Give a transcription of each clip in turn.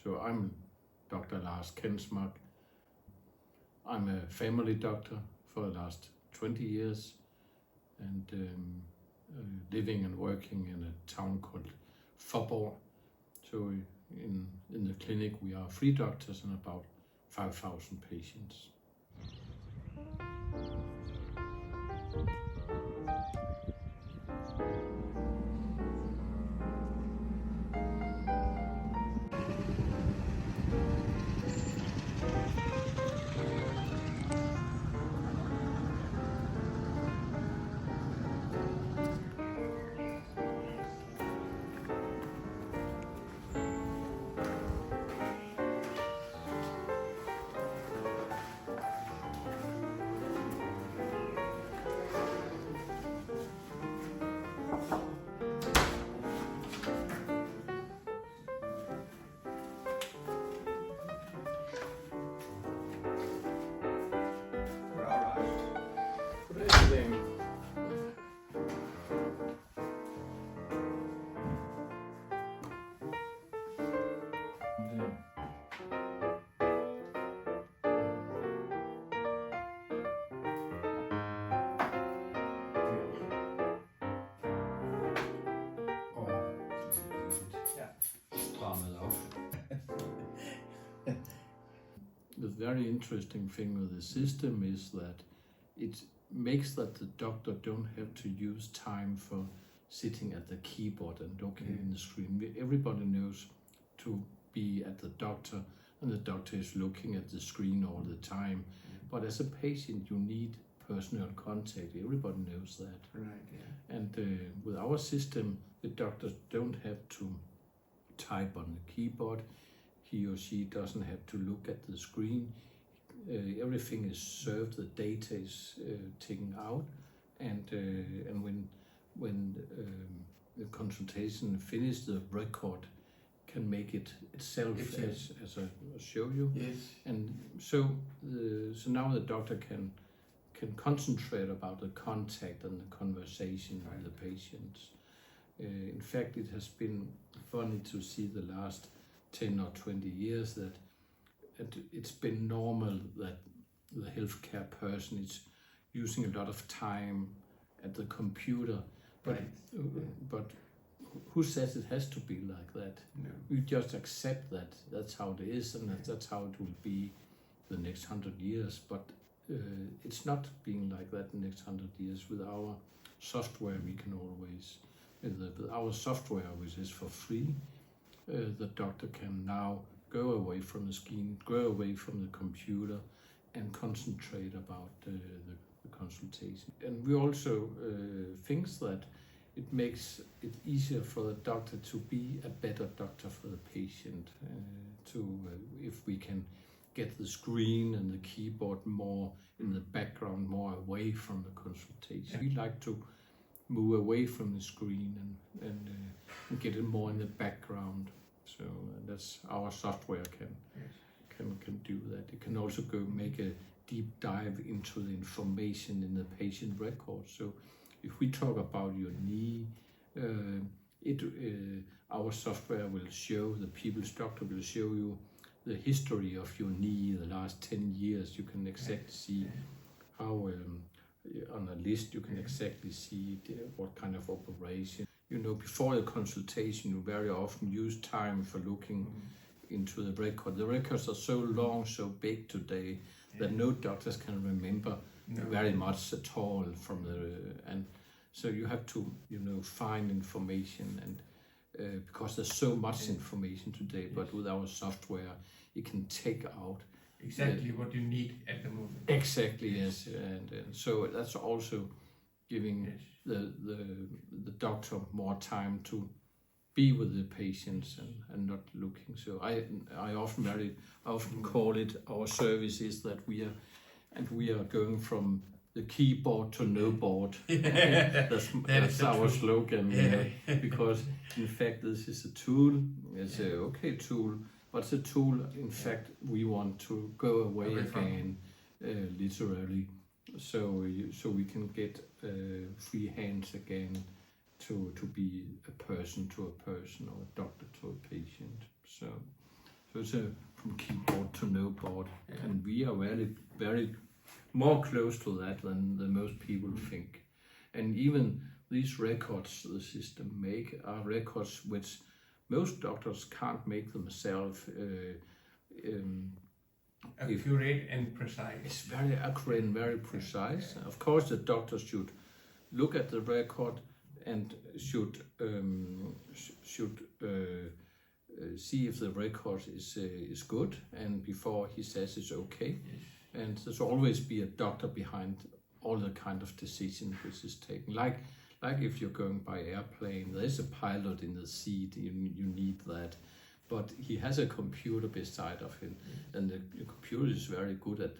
So I'm Dr. Lars Kensmark. I'm a family doctor for the last 20 years and living and working in a town called Fåborg. So in the clinic we are 3 doctors and about 5,000 patients. The very interesting thing with the system is that it makes that the doctor don't have to use time for sitting at the keyboard and looking in the screen. Everybody knows to be at the doctor, and the doctor is looking at the screen all the time. But as a patient, you need personal contact. Everybody knows that. Right, yeah. And with our system, the doctors don't have to type on the keyboard. He or she doesn't have to look at the screen. Everything is served, the data is taken out, and when the consultation finishes, the record can make it itself as I show you. Yes. And so now the doctor can concentrate about the contact and the conversation with the patients. In fact, it has been funny to see the last 10 or 20 years that it's been normal that the healthcare person is using a lot of time at the computer, but who says it has to be like that? No. We just accept that that's how it is, and that's how it will be the next 100 years. But it's not being like that the next 100 years. With our software, we can always, with our software, which is for free, the doctor can now go away from the screen, go away from the computer, and concentrate about the consultation. And we also think that it makes it easier for the doctor to be a better doctor for the patient. If we can get the screen and the keyboard more in the background, more away from the consultation. We like to move away from the screen and get it more in the background. So that's our software can do that. It can also go make a deep dive into the information in the patient record. So if we talk about your knee, our software will show, the PeoplesDoctor will show you the history of your knee the last 10 years. You can exactly see how on a list you can exactly see what kind of operation. You know, before the consultation, you very often use time for looking into the record. The records are so long, so big today that no doctors can remember very much at all from and so you have to, find information, and because there's so much information today, but with our software, you can take out exactly what you need at the moment. Exactly, yes, and so that's also giving the doctor more time to be with the patients and not looking. So I often call it, our service is that we are going from the keyboard to no board. That's our slogan. Because in fact this is a tool. It's a okay tool, but it's a tool. In fact, we want to go away again, literally, so we can get free hands again to be a person to a person, or a doctor to a patient. So So it's from keyboard to no board, and we are very more close to that than most people think. And even these records the system make are records which most doctors can't make themselves. Accurate and precise. It's very accurate and very precise. Of course, the doctor should look at the record and should see if the record is good, and before he says it's okay. Yes. And there's always be a doctor behind all the kind of decision which is taken. Like if you're going by airplane, there's a pilot in the seat. You need that. But he has a computer beside of him, and the computer is very good at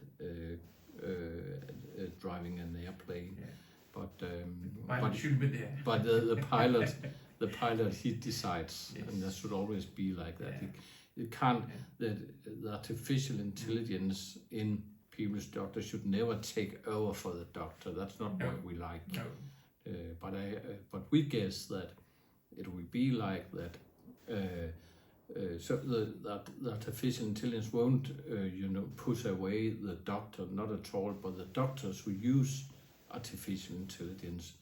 driving an airplane. Yeah. But should be there. But the pilot he decides, yes. And that should always be like that. Yeah. It can't. Yeah. The artificial intelligence in PeoplesDoctors should never take over for the doctor. That's not what we like. No. But we guess that it will be like that. So that artificial intelligence won't, push away the doctor, not at all. But the doctors who use artificial intelligence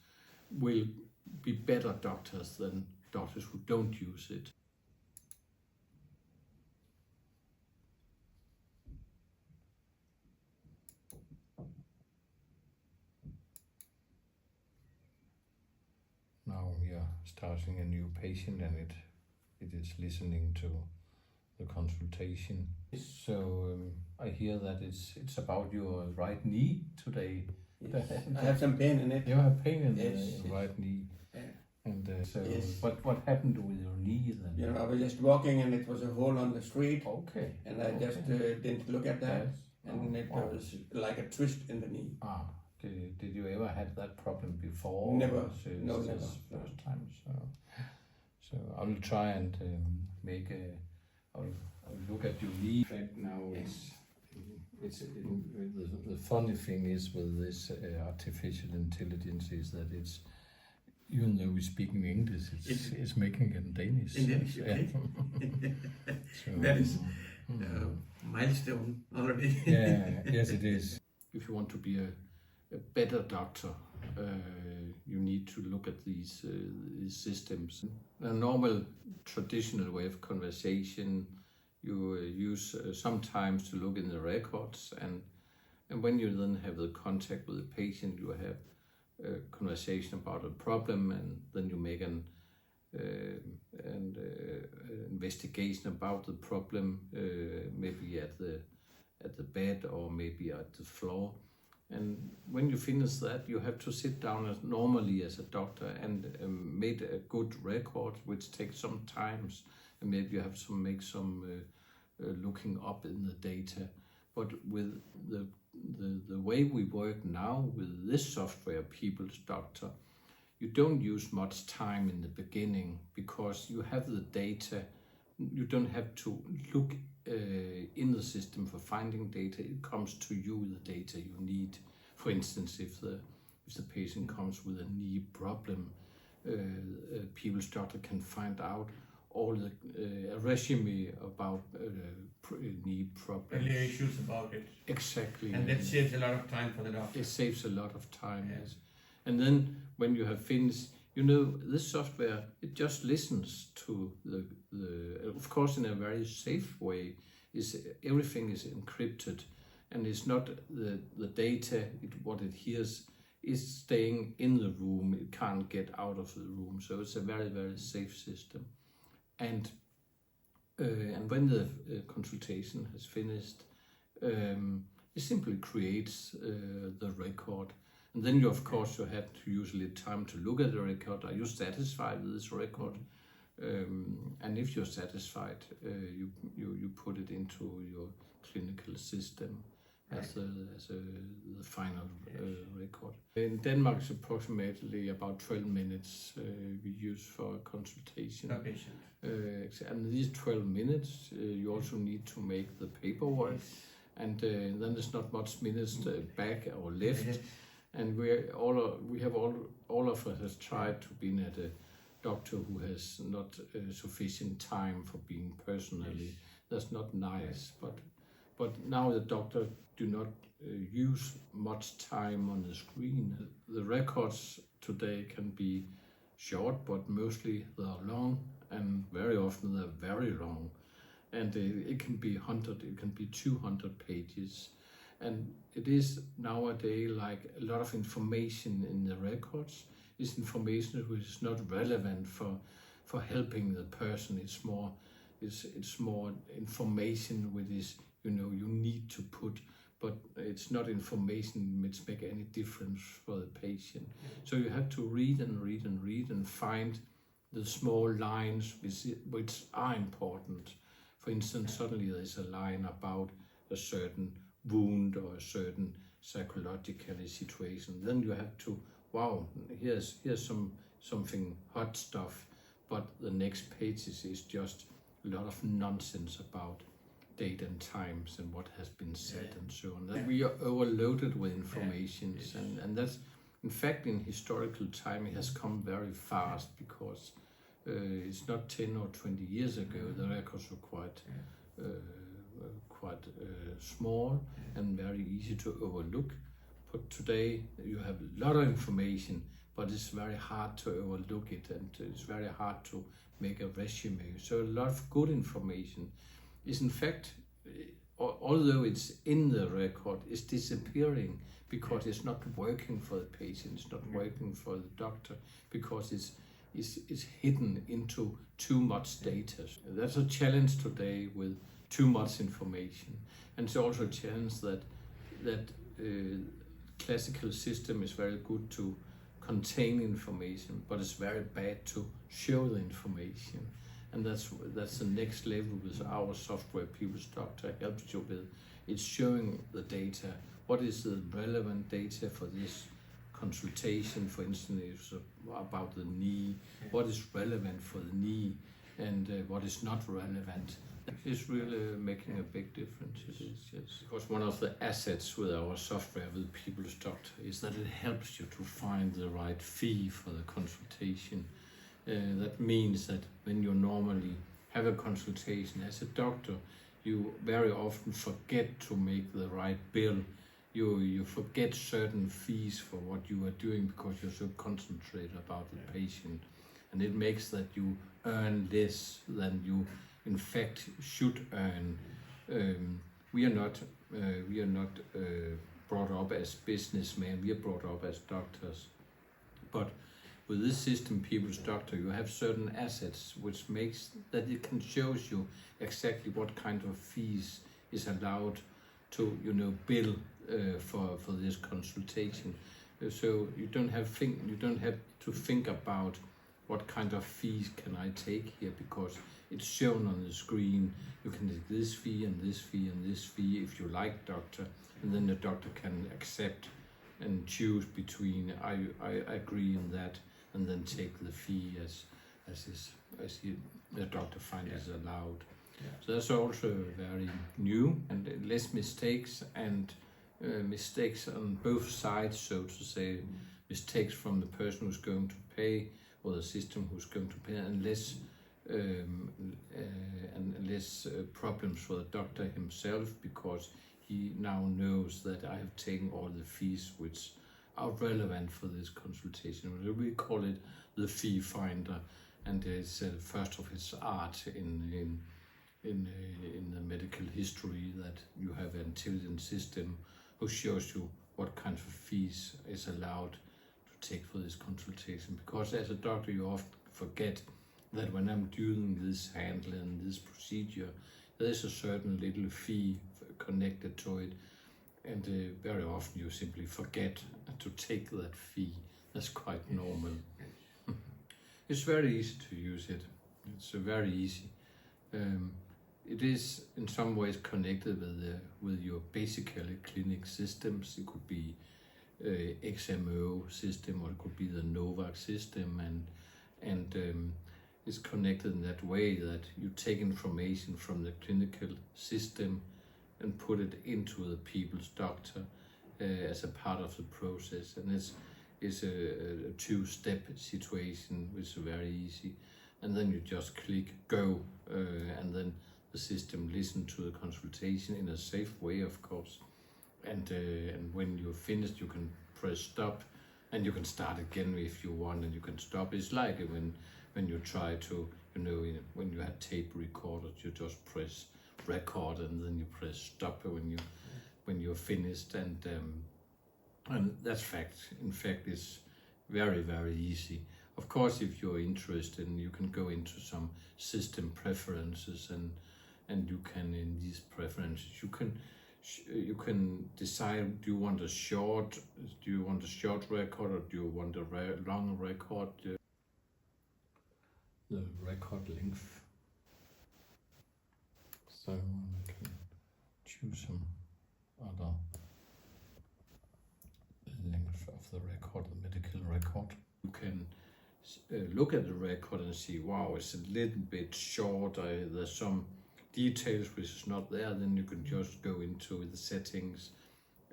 will be better doctors than doctors who don't use it. Now we are starting a new patient, and it is listening to the consultation. So I hear that it's about your right knee today. Yes. I have some pain in it. You have pain in the right knee. Yeah. And what happened with your knee then? I was just walking and it was a hole on the street. Okay. And I just didn't look at that. Yes. And it was like a twist in the knee. Ah. Did you ever have that problem before? Never. No, never. First time. So I will try and I'll look at your knee right now. The funny thing is with this artificial intelligence is that it's, even though we speak in English, it's making it in Danish. In Danish, okay. So, that is milestone already. Yes it is. If you want to be a better doctor, you need to look at these systems. A normal traditional way of conversation, you use sometimes to look in the records, and when you then have the contact with the patient, you have a conversation about a problem, and then you make an investigation about the problem, maybe at the bed or maybe at the floor. And when you finish that, you have to sit down normally as a doctor and make a good record, which takes some time, and maybe you have to make some looking up in the data. But with the way we work now with this software, PeoplesDoctor, you don't use much time in the beginning because you have the data. You don't have to look in the system for finding data. It comes to you, the data you need. For instance, if the patient comes with a knee problem, PeoplesDoctor can find out all the a resume about knee problems. Earlier issues about it. Exactly. And that saves a lot of time for the doctor. It saves a lot of time, yes. And then when you have finished, this software, it just listens to the of course in a very safe way. Everything is encrypted, and it's not the data, what it hears is staying in the room. It can't get out of the room. So it's a very, very safe system. And when the consultation has finished, it simply creates the record. And then you, of course, you have to usually time to look at the record. Are you satisfied with this record? And if you're satisfied, you put it into your clinical system as the final record. In Denmark, it's approximately about 12 minutes we use for a consultation. And these 12 minutes, you also need to make the paperwork. Yes. And then there's not much minutes back or left. Yes. And all of us has tried to be at a doctor who has not sufficient time for being personally That's not nice, but now the doctor do not use much time on the screen. The records today can be short, but mostly they are long, and very often they're very long. And it can be 100, it can be 200 pages. And it is nowadays like a lot of information in the records is information which is not relevant for helping the person. It's more information which is, you need to put, but it's not information which make any difference for the patient. So you have to read and read and read and find the small lines which are important. For instance, suddenly there's a line about a certain wound or a certain psychological situation. Then you have to, wow, here's something hot stuff, but the next page is just a lot of nonsense about date and times and what has been said and so on. That we are overloaded with information, and that's, in fact, in historical time it has come very fast, because it's not 10 or 20 years ago the records were quite small and very easy to overlook. But today you have a lot of information, but it's very hard to overlook it, and it's very hard to make a resume. So a lot of good information is, in fact, although it's in the record, is disappearing because it's not working for the patient, it's not working for the doctor, because it's hidden into too much data. That's a challenge today with too much information, and it's also a challenge that classical system is very good to contain information, but it's very bad to show the information. And that's the next level with our software. PeoplesDoctor helps you with. It's showing the data. What is the relevant data for this consultation? For instance, it's about the knee. What is relevant for the knee, and what is not relevant? It's really making a big difference. It is, yes. Because one of the assets with our software, with PeoplesDoctor, is that it helps you to find the right fee for the consultation. That means that when you normally have a consultation as a doctor, you very often forget to make the right bill. You forget certain fees for what you are doing because you're so concentrated about the patient, and it makes that you earn less than you in fact should earn. We are not brought up as businessmen. We are brought up as doctors, but with this system, PeoplesDoctor, you have certain assets which makes that it can show you exactly what kind of fees is allowed to bill for this consultation. So you don't have to think about what kind of fees can I take here, because it's shown on the screen. You can take this fee and this fee and this fee if you like, doctor, and then the doctor can accept and choose between I agree in that, and then take the fee as the doctor finds is allowed. So that's also very new, and less mistakes, and mistakes on both sides, so to say. Mistakes from the person who's going to pay, or the system who's going to pay, and less problems for the doctor himself, because he now knows that I have taken all the fees which are relevant for this consultation. We call it the fee finder, and it's first of its art in the medical history, that you have an intelligent system who shows you what kind of fees is allowed to take for this consultation. Because as a doctor, you often forget that when I'm doing this handling, this procedure, there's a certain little fee connected to it, and very often you simply forget to take that fee. That's quite normal. It's very easy to use it. It's very easy. It is in some ways connected with your basically clinic systems. It could be XMO system, or it could be the Novak system, and it's connected in that way that you take information from the clinical system and put it into the PeoplesDoctor as a part of the process. And it's a two-step situation, which is very easy. And then you just click go, and then the system listen to the consultation in a safe way, of course. And when you're finished, you can press stop, and you can start again if you want, and you can stop. It's like when you try to, when you had tape recorders, you just press record and then you press stop when you're finished, and that's fact. In fact, it's very, very easy. Of course, if you're interested, you can go into some system preferences, and you can, in these preferences, you can decide: do you want a short record, or do you want a long record? The record length. So I can choose some other length of the record, the medical record. You can look at the record and see, wow, it's a little bit short, there's some details which is not there. Then you can just go into the settings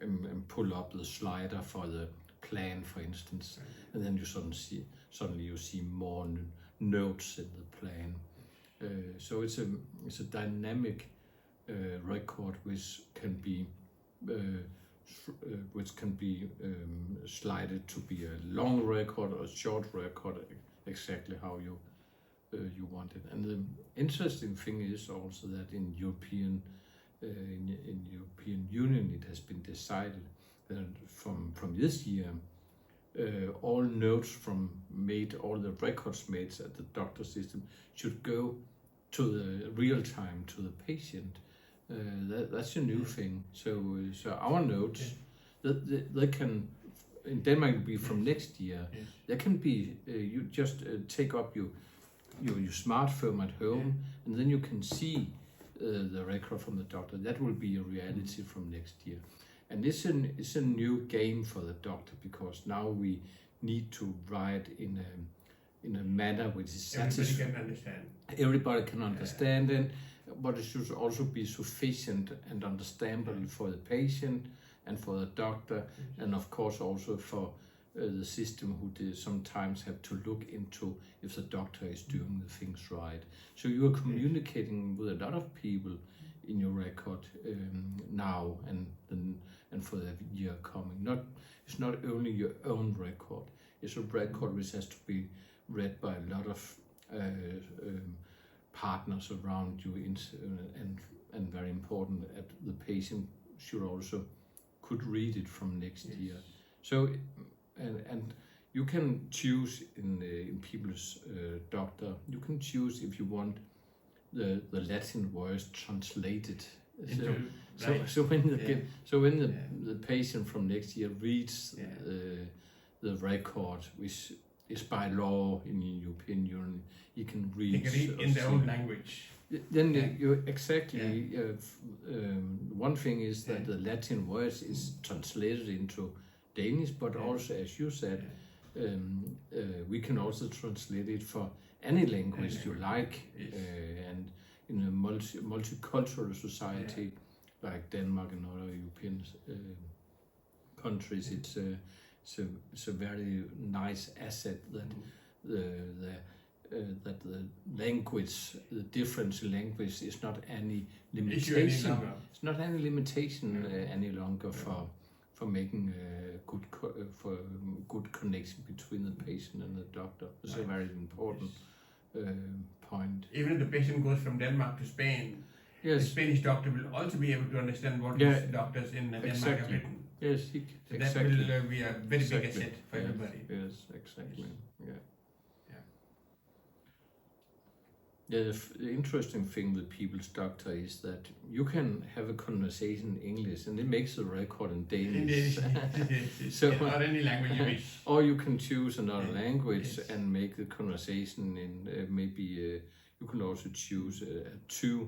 and pull up the slider for the plan, for instance, and then you suddenly you see more notes in the plan. So it's a dynamic record which can be slided to be a long record or a short record, exactly how you want it. And the interesting thing is also that in European Union it has been decided that from this year all notes all the records made at the doctor system should go to the real time to the patient. That's a new thing. So our notes, they can, in Denmark, be from next year. They can be, you just take up your smartphone at home, and then you can see the record from the doctor. That will be a reality from next year. And it's a new game for the doctor, because now we need to write in a manner which is satisfactory. Everybody can understand it, but it should also be sufficient and understandable for the patient and for the doctor, and of course also for the system, who sometimes have to look into if the doctor is doing the things right. So you are communicating with a lot of people in your record now and for the year coming. It's not only your own record. It's a record which has to be read by a lot of partners around you, and very important, the patient should also could read it from next year. So and you can choose in People's Doctor, you can choose if you want the Latin words translated. So when the patient from next year reads the record, which is by law in the European Union, he can read. He can read in their own language. Then you exactly. One thing is that the Latin words is translated into Danish, but also, as you said, we can also translate it for any language you like, and in a multicultural society like Denmark and other European countries, it's a very nice asset that that the language, the difference in language, is not any limitation. It's not any limitation any longer for making good connection between the patient and the doctor. It's a very important point. Even if the patient goes from Denmark to Spain, the Spanish doctor will also be able to understand what these doctors in Denmark have written. Yes, so that will be a very big asset for everybody. Yes, exactly. The interesting thing with People's Doctor is that you can have a conversation in English and it makes the record in Danish. Or any language you wish. Or you can choose another language and make the conversation in you can also choose a two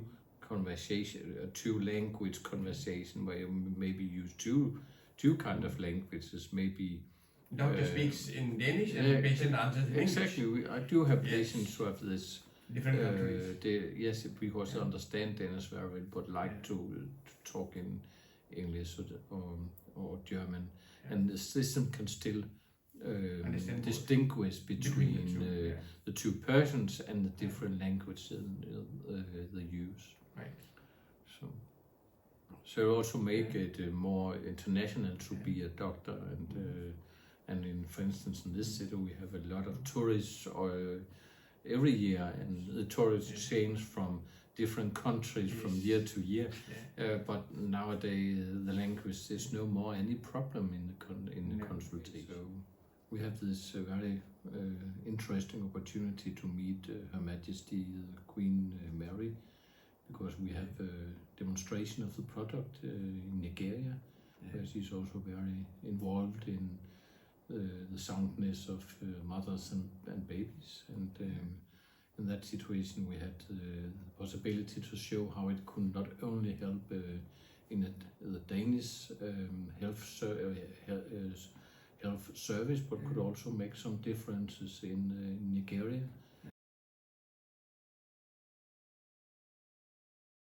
language conversation, where you maybe use two kind of languages. Maybe doctor speaks in Danish and the patient answers in English. Exactly. I do have patients who have this. Different countries. Yes, because they understand Danish very well, but like to talk in English or German, and the system can still distinguish between the two persons and the different languages they use. Right. So also make it more international to be a doctor, and for instance in this city we have a lot of tourists every year, and the tourists change from different countries from year to year. But nowadays the language is no more any problem in the consultation. So we have this very interesting opportunity to meet Her Majesty Queen Mary, because we have a demonstration of the product in Nigeria, where she's also very involved in the soundness of mothers and babies. And in that situation we had the possibility to show how it could not only help in the Danish health service, but could also make some differences in Nigeria.